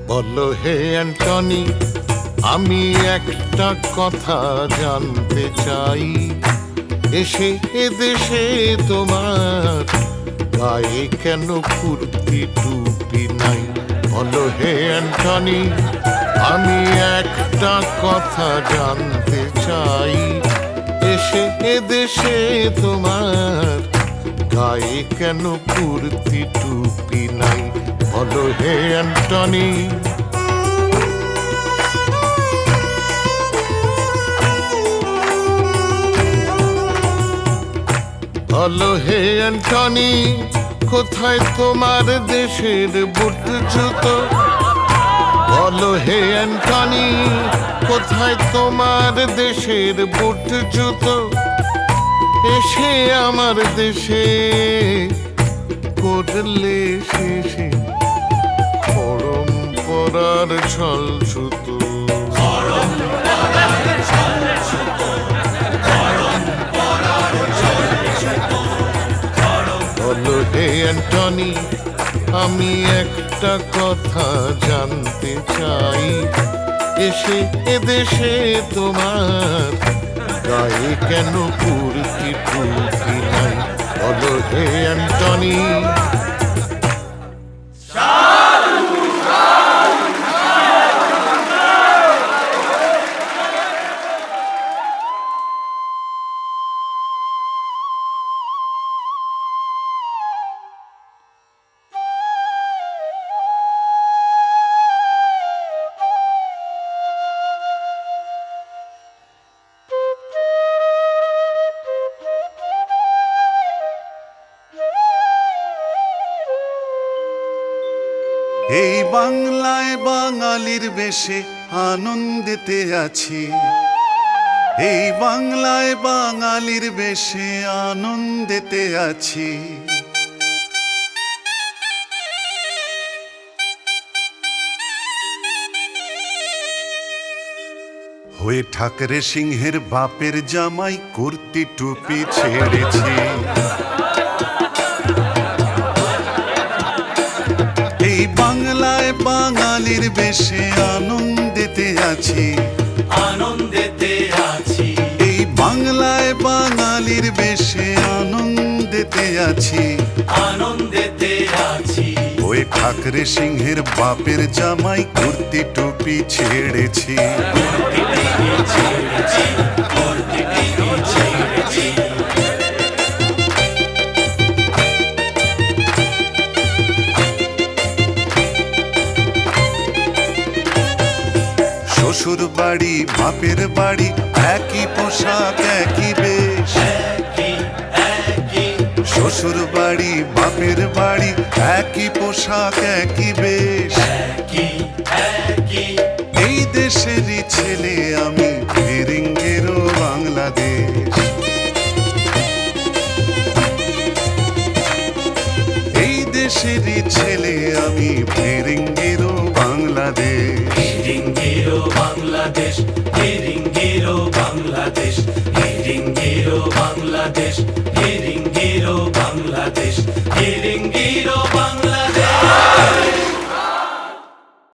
বলো হে অ্যান্টনি, আমি একটা কথা জানতে চাই। এসে এদেশে তোমার গায়ে কেন কুর্তি টুপি নাই? বলো হে অ্যান্টনি, আমি একটা কথা জানতে চাই। এসে এদেশে তোমার গায়ে কেন কুর্তি টুপি নাই? বলো হে অ্যান্টনি। বলো হে অ্যান্টনি, কোথায় তোমার দেশের বুট জুতো? বলো হে অ্যান্টনি, কোথায় তোমার দেশের বুট জুতো? এসে আমার দেশে করলে শেষে খড়ম পরার ছল সুতো। বলো হে অ্যান্টনি, আমি একটা কথা জানতে চাই। এসে এদেশে তোমার গায়ে কেন কুর্তি টুপি নাই? বলো হে অ্যান্টনি। এই বাংলায় বাঙালির বেশে আনন্দেতে আছি। এই বাংলায় বাঙালির বেশে আনন্দেতে আছি। হয়ে ঠাকরে সিংহের বাপের জামাই কুর্তি টুপি ছেড়েছি। এই বাংলায় বাঙালির বেশে আনন্দেতে আছি। আনন্দেতে আছি। এই বাংলায় বাঙালির বেশে আনন্দেতে আছি। আনন্দেতে আছি। ওই ঠাকরে সিংহের বাপের জামাই কুর্তি টুপি ছেড়েছি। শ্বশুর বাড়ি বাপের বাড়ি একই পোশাক একই বেশ। শ্বশুর বাড়ি বাপের বাড়ি একই পোশাক একই বেশ। এই দেশেরই ছেলে আমি, ফিরিঙ্গেরও বাংলাদেশ। এই দেশেরই ছেলে আমি, ফিরিঙ্গেরও বাংলাদেশ। ফিরিঙ্গিরো বাংলাদেশ, ফিরিঙ্গিরো বাংলাদেশ, ফিরিঙ্গিরো বাংলাদেশ, ফিরিঙ্গিরো বাংলাদেশ, ফিরিঙ্গিরো